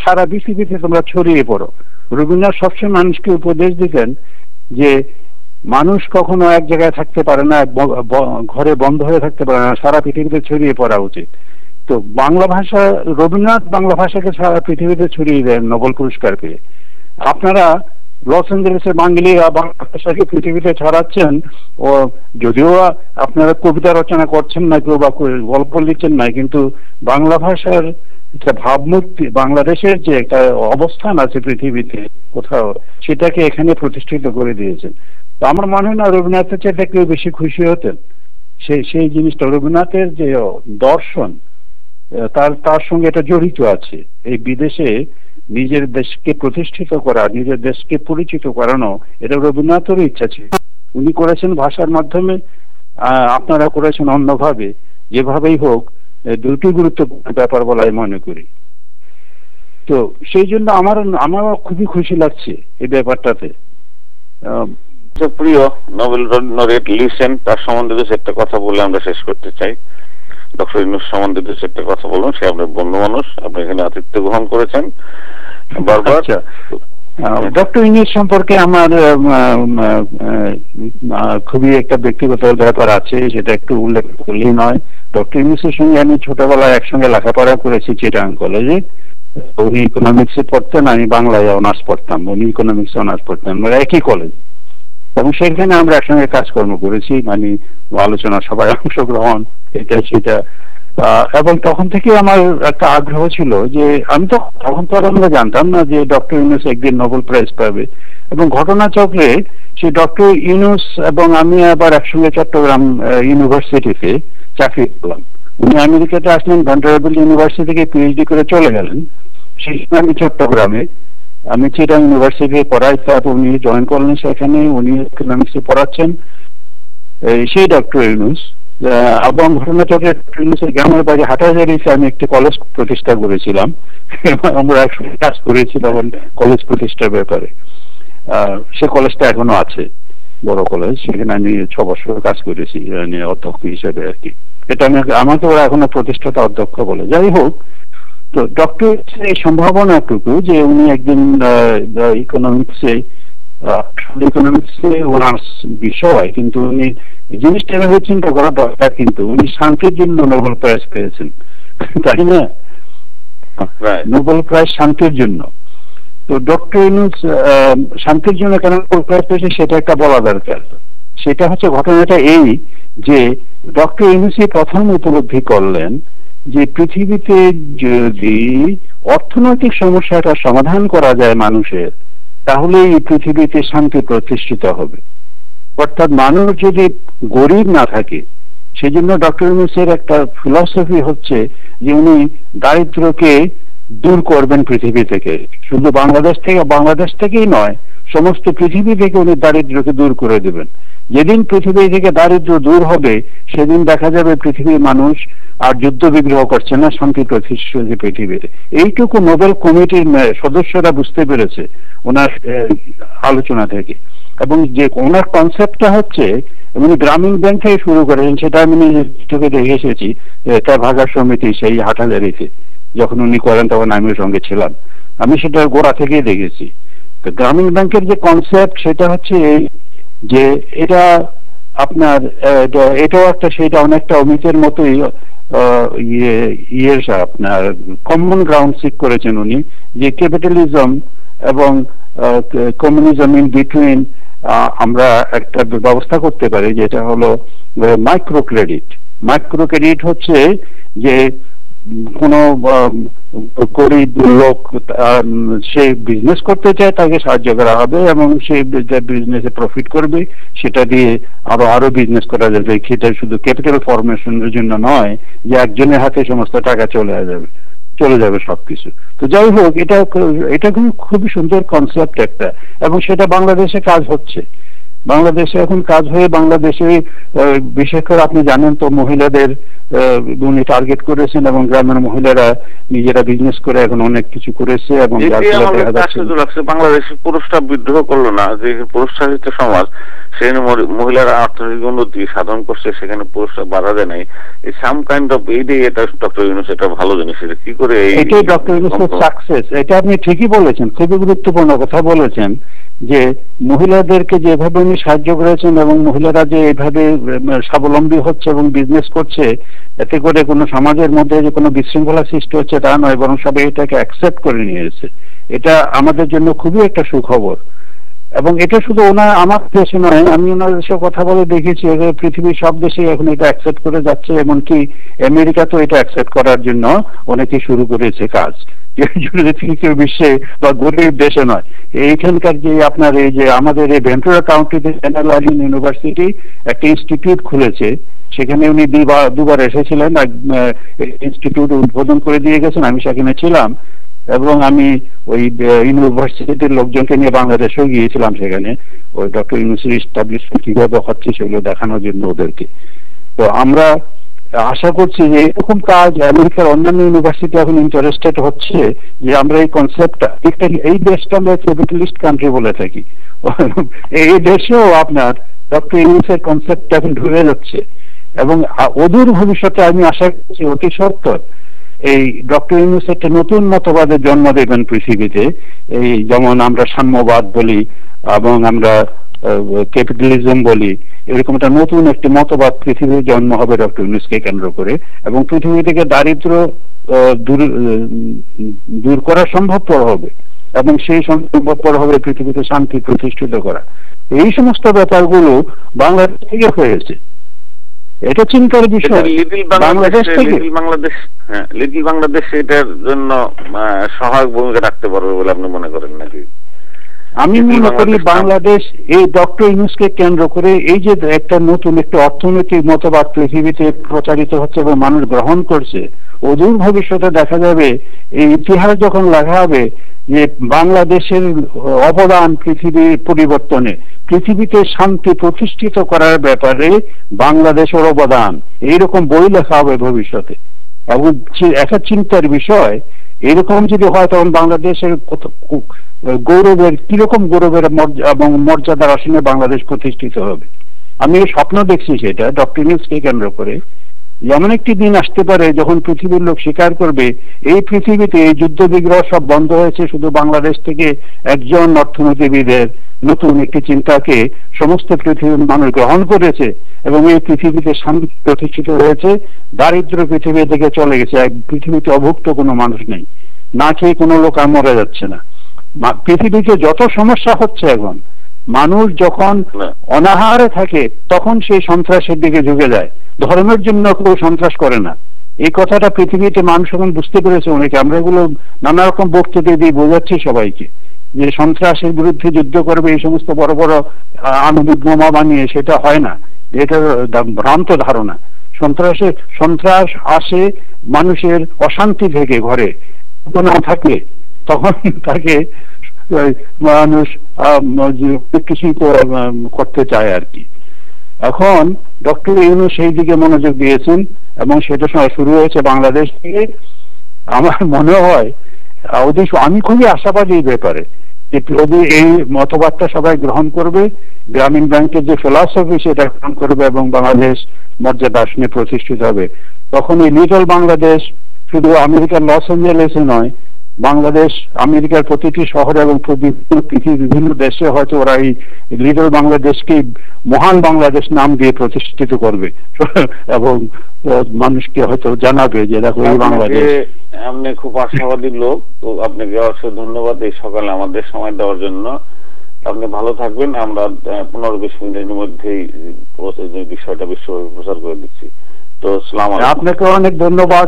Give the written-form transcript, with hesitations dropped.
সারা পৃথিবীতে তোমরা ছড়িয়ে পড়ো। রবীন্দ্রনাথ সবসময় মানুষকে উপদেশ দিতেন যে মানুষ কখনো এক জায়গায় থাকতে পারে না, ঘরে বন্ধ হয়ে থাকতে পারে না, সারা পৃথিবীতে ছড়িয়ে পড়া উচিত। তো বাংলা ভাষা, রবীন্দ্রনাথ বাংলা ভাষাকে সারা পৃথিবীতে ছড়িয়ে দেন নোবেল পুরস্কার পেয়ে। আপনারা লস অ্যাঞ্জেলেসের বাঙালিরা বাংলা ভাষাকে পৃথিবীতে ছড়াচ্ছেন, ও যদিও আপনারা কবিতা রচনা করছেন না, কেউ বা গল্প লিখছেন না, কিন্তু বাংলা ভাষার একটা ভাবমূর্তি, বাংলাদেশের যে একটা অবস্থান আছে পৃথিবীতে কোথাও, সেটাকে এখানে প্রতিষ্ঠিত করে দিয়েছেন। তো আমার মনে হয় না রবীন্দ্রনাথের চেয়ে কেউ বেশি খুশি হতেন। সেই জিনিসটা রবীন্দ্রনাথের যে দর্শন, তার সঙ্গে এটা জড়িত আছে। এই বিদেশে নিজের দেশকে প্রতিষ্ঠিত করা, নিজের দেশকে পরিচিত করানো, এটা রবীন্দ্রনাথেরও ইচ্ছা ছিল। উনি করেছেন ভাষার মাধ্যমে, আপনারা করেছেন অন্যভাবে। যেভাবেই হোক, দুটি গুরুত্বপূর্ণ ব্যাপার বলে আমি মনে করি। তো সেই জন্য আমার খুবই খুশি লাগছে এই ব্যাপারটাতে। প্রিয় নোবেল লরেট লিসেন, তার সম্বন্ধে একটা কথা বলে আমরা শেষ করতে চাই। ডক্টর ইউনূস সম্বন্ধে একটা কথা বলুন। সে আপনার বন্ধু মানুষ, আপনি এখানে আতিথ্য গ্রহণ করেছেন বারবার। ডক্টর ইউনূস সম্পর্কে আমার খুবই একটা ব্যক্তিগত ব্যাপার আছে, সেটা একটু উল্লেখ করলেই নয়। ডক্টর ইউনূসের সঙ্গে আমি ছোটবেলায় একসঙ্গে লেখাপড়া করেছি চিটাগাং কলেজে। উনি ইকোনমিক্সে পড়তেন, আমি বাংলায় অনার্স পড়তাম। উনি ইকোনমিক্সে অনার্স পড়তেন, আমরা একই কলেজ। এবং সেখানে আমরা একসঙ্গে কাজকর্ম করেছি, মানে আলোচনা সবাই অংশগ্রহণ, এটা সেটা। এবং তখন থেকে আমার একটা আগ্রহ ছিল যে আমি তো তখন তো আমরা জানতাম না যে ডক্টর ইউনূস একদিন নোবেল প্রাইজ পাবে। এবং ঘটনাচক্রে সে ডক্টর ইউনূস এবং আমি আবার একসঙ্গে চট্টগ্রাম ইউনিভার্সিটিতে চাকরি করলাম। উনি আমেরিকাতে আসলেন, ভ্যান্ডারবিল্ট ইউনিভার্সিটি থেকে পিএইচডি করে চলে গেলেন। সেই সময় আমি চট্টগ্রামে, আমি চিটাগাং ইউনিভার্সিটি পড়াই, তারপর উনি জয়েন করলেন সেখানে। উনি ইকোনমিক্সে পড়াচ্ছেন, সেই ডক্টর ইউনূস। এবং ঘটনাচক্রে ডক্টর ইউনূসের গ্রামের বাড়ি হাটাজারিতে আমি একটি কলেজ প্রতিষ্ঠা করেছিলাম। আমরা একসঙ্গে কাজ করেছিলাম কলেজ প্রতিষ্ঠার ব্যাপারে। সে কলেজটা এখনো আছে, বড় কলেজ। সেখানে আমি 6 বছর কাজ করেছি অধ্যক্ষ হিসেবে আর কি। এটা আমাকে ওরা এখনো প্রতিষ্ঠাতা অধ্যক্ষ বলে। যাই হোক, তো ডক্টর এই সম্ভাবনাটুকু যে উনি একদিন ইকোনমিক্সে অনার্স বিষয়, কিন্তু উনি জিনিসটা এভাবে চিন্তা করা দরকার, কিন্তু উনি শান্তির জন্য নোবেল প্রাইজ পেয়েছেন, তাই না? নোবেল প্রাইজ শান্তির জন্য। তো ডক্টর ইউনূস শান্তির জন্য কেন নোবেল প্রাইজ পেয়েছে সেটা একটা বলা দরকার। সেটা হচ্ছে ঘটনাটা এই যে ডক্টর ইউনূসই প্রথম উপলব্ধি করলেন যে পৃথিবীতে যদি অর্থনৈতিক সমস্যাটা সমাধান করা যায় মানুষের, তাহলে এই পৃথিবীতে শান্তি প্রতিষ্ঠিত হবে। অর্থাৎ মানুষ যদি গরিব না থাকে, সেজন্য ডক্টর ইউনূসের একটা ফিলসফি হচ্ছে যে উনি দারিদ্রকে দূর করবেন পৃথিবী থেকে। শুধু বাংলাদেশ থেকেই নয়, সমস্ত পৃথিবী থেকে উনি দারিদ্রকে দূর করে দেবেন। যেদিন পৃথিবী থেকে দারিদ্র দূর হবে, সেদিন দেখা যাবে পৃথিবীর মানুষ আর যুদ্ধ বিগ্রহ করছে না, শান্তি প্রতিষ্ঠিত পৃথিবীতে। এইটুকু নোবেল কমিটির সদস্যরা বুঝতে পেরেছে ওনার আলোচনা থেকে। এবং যে ওনার কনসেপ্টটা হচ্ছে, উনি গ্রামীণ ব্যাংক থেকে শুরু করেছেন, সেটা আমি চোখে দেখে এসেছি ভাগা সমিতি সেই হাটাজারিতে যখন উনি করেন, তখন আমিও সঙ্গে ছিলাম। আমি সেটা গোড়া থেকেই দেখেছি। তো গ্রামীণ ব্যাংকের যে কনসেপ্ট, সেটা হচ্ছে এই যে এটা আপনার এটাও একটা, সেটা অনেকটা অমিতের মতোই আপনার কমন গ্রাউন্ড সিক করেছেন উনি, যে ক্যাপিটালিজম এবং কমিউনিজম ইন বিটুইন আমরা একটা ব্যবস্থা করতে পারি, যেটা হলো মাইক্রো ক্রেডিট। মাইক্রো ক্রেডিট হচ্ছে যে কোনো গরিব লোক সে বিজনেস করতে চায়, তাকে সাহায্য করা হবে এবং সে বিজনেসে প্রফিট করবে, সেটা দিয়ে আরো বিজনেস করা যাবে। সেটা শুধু ক্যাপিটাল ফরমেশনের জন্য নয় যে একজনের হাতে সমস্ত টাকা চলে যাবে সবকিছু। তো যাই হোক, এটা খুবই সুন্দর কনসেপ্ট একটা, এবং সেটা বাংলাদেশে কাজ হচ্ছে। বাংলাদেশে এখন কাজ হয়ে বাংলাদেশে বিশেষ করে আপনি জানেন তো মহিলাদের উনি টার্গেট করেছেন, এবং গ্রামের মহিলারা নিজেরা বিজনেস করে এখন অনেক কিছু করেছে। এবং বাংলাদেশ পুরুষরা বিদ্রোহ করলো না, যে পুরুষায়িত সমাজ, সেখানে মহিলারা অর্থনৈতিক উন্নতি সাধন করছে, সেখানে পুরুষরা বাধা দেয় নাই। এই সাম কাইন্ড অফ এইটাই, এটা ডক্টর ইউনূস এটা ভালো জিনিস। এটা কি করে এটাই ডক্টর ইউনূসের সাকসেস। এটা আপনি ঠিকই বলেছেন, খুবই গুরুত্বপূর্ণ কথা বলেছেন, যে মহিলাদেরকে যেভাবে উনি সাহায্য করেছেন এবং মহিলারা যে এইভাবে স্বাবলম্বী হচ্ছে এবং বিজনেস করছে, এতে করে কোনো সমাজের মধ্যে যে কোনো বিশৃঙ্খলা সৃষ্টি হচ্ছে তা নয়, বরং সবাই এটাকে অ্যাকসেপ্ট করে নিয়েছে। এটা আমাদের জন্য খুবই একটা সুখবর। এবং এটা শুধু আমার দেশে নয়, আমি ওনার দেশে কথা বলে দেখেছি, পৃথিবীর সব দেশে এখন এটা অ্যাকসেপ্ট করে যাচ্ছে। এমনকি আমেরিকা তো এটা অ্যাকসেপ্ট করার জন্য অনেকে শুরু করেছে কাজ, তৃতীয় বিশ্বে বা গরিব দেশে নয়। এইখানকার যে আপনার এই যে আমাদের এই ভেন্টুরা কাউন্টিতে জেনারেল আলিন ইউনিভার্সিটি একটা ইনস্টিটিউট খুলেছে, সেখানে উনি দুবার এসেছিলেন, ইনস্টিটিউট উদ্বোধন করে দিয়ে গেছেন, আমি সেখানে ছিলাম। এবং আমি ওই ইউনিভার্সিটির লোকজনকে নিয়ে বাংলাদেশেও গিয়েছিলাম, সেখানে ওই ডক্টর ইউনূসের এস্টাবলিশমেন্ট কিভাবে হচ্ছে সেগুলো দেখানোর জন্য ওদেরকে। তো আমরা আশা করছি যে এরকম কাজ আমেরিকার অন্যান্য ইউনিভার্সিটি এখন ইন্টারেস্টেড হচ্ছে, যে আমরা এই কনসেপ্টটা, এই দেশটা আমরা ক্যাপিটালিস্ট কান্ট্রি বলে থাকি, এই দেশেও আপনার ডক্টর ইউনূসের কনসেপ্টটা এখন ঢুকে যাচ্ছে। এবং অদূর ভবিষ্যতে আমি আশা করছি অতি সত্বর এই ডক্টর ইউনূস একটা নতুন মতবাদের জন্ম দেবেন পৃথিবীতে। এই যেমন আমরা সাম্যবাদ বলি এবং আমরা ক্যাপিটালিজম বলি, এরকম একটা নতুন একটি মতবাদ পৃথিবীর জন্ম হবে ডক্টর ইউনূসকে কেন্দ্র করে। এবং পৃথিবী থেকে দারিদ্র দূর করা সম্ভবপর হবে, এবং সেই সম্ভবপর হবে পৃথিবীতে শান্তি প্রতিষ্ঠিত করা। এই সমস্ত ব্যাপারগুলো বাংলাদেশ থেকে হয়েছে, এটা চিন্তার বিষয়। লিটল বাংলাদেশ এটার জন্য সহায়ক ভূমিকা রাখতে পারবে বলে আপনি মনে করেন নাকি? আমি মনে করি বাংলাদেশ এই ডক্টর ইউনূসকে কেন্দ্র করে এই যে একটা নতুন একটা অর্থনৈতিক মতবাদ পৃথিবীতে প্রচারিত হচ্ছে এবং মানুষ গ্রহণ করছে, অদূর ভবিষ্যতে দেখা যাবে এই ইতিহাস যখন লেখা হবে যে বাংলাদেশের অবদান পৃথিবীর পরিবর্তনে, পৃথিবীতে শান্তি প্রতিষ্ঠিত করার ব্যাপারে বাংলাদেশের অবদান, এইরকম বই লেখা হবে ভবিষ্যতে। এবং একটা চিন্তার বিষয়, এরকম যদি হয় তখন বাংলাদেশের গৌরবের কিরকম গৌরবের এবং মর্যাদার আসনে বাংলাদেশ প্রতিষ্ঠিত হবে। আমি স্বপ্ন দেখছি সেটা ডক্টর ইউনূসকে কেন্দ্র করে। এমন একটি দিন আসতে পারে যখন পৃথিবীর লোক স্বীকার করবে এই পৃথিবীতে এই যুদ্ধ বিগ্রহ সব বন্ধ হয়েছে, শুধু বাংলাদেশ থেকে একজন অর্থনীতিবিদের নতুন একটি চিন্তাকে সমস্ত পৃথিবীর মানুষ গ্রহণ করেছে, এবং এই পৃথিবীতে শান্তি প্রতিষ্ঠিত হয়েছে। দারিদ্র পৃথিবী থেকে চলে গেছে, এক পৃথিবীতে অভুক্ত কোনো মানুষ নেই, না খেয়ে কোনো লোক আর মরে যাচ্ছে না। পৃথিবীতে যত সমস্যা হচ্ছে এখন, মানুষ যখন অনাহারে থাকে তখন সেই সন্ত্রাসের দিকে ঝুঁকে যায়। ধর্মের জন্য কেউ সন্ত্রাস করে না, এই কথাটা পৃথিবীতে মানুষ এখন বুঝতে পেরেছে অনেকে। আমরা এগুলো নানা রকম বক্তব্য দিয়ে বোঝাচ্ছি সবাইকে যে সন্ত্রাসের বিরুদ্ধে যুদ্ধ করবে, এই সমস্ত বড় বড় আণবিক বোমা বানিয়ে, সেটা হয় না, এটা ভ্রান্ত ধারণা। সন্ত্রাস আসে মানুষের অশান্তি থেকে, ঘরে না থাকলে তখন তাকে মানুষ কিছু করতে চায় আর কি। এখন ডক্টর ইউনূস সেই দিকে মনোযোগ দিয়েছেন এবং সেটা শুরু হয়েছে বাংলাদেশ থেকে। আমার মনে হয় আমি খুবই আশাবাদী এই ব্যাপারে যে যদি এই মতবাদটা সবাই গ্রহণ করবে, গ্রামীণ ব্যাংকের যে ফিলসফি সেটা গ্রহণ করবে এবং বাংলাদেশ মর্যাদা আসনে প্রতিষ্ঠিত হবে, তখন এই লিটল বাংলাদেশ শুধু আমেরিকার লস অ্যাঞ্জেলেসে নয়, বাংলাদেশ আমেরিকার প্রতিটি শহরে এবং পৃথিবীর বিভিন্ন দেশে হয়তো ওরা এই লিটল বাংলাদেশকে মহান বাংলাদেশ নাম দিয়ে প্রতিষ্ঠিত করবে এবং মানুষকে হয়তো জানাবে যে দেখো এই বাংলাদেশ। আপনি খুব আশাবাদী লোক, তো আপনাকে অসংখ্য ধন্যবাদ এই সকালে আমাদের সময় দেওয়ার জন্য। আপনি ভালো থাকবেন। আমরা 15-20 মিনিটের মধ্যেই বিষয়টা বিশ্বব্যাপী প্রচার করে দিচ্ছি। তো আসসালামু আলাইকুম। আপনাকে অনেক ধন্যবাদ।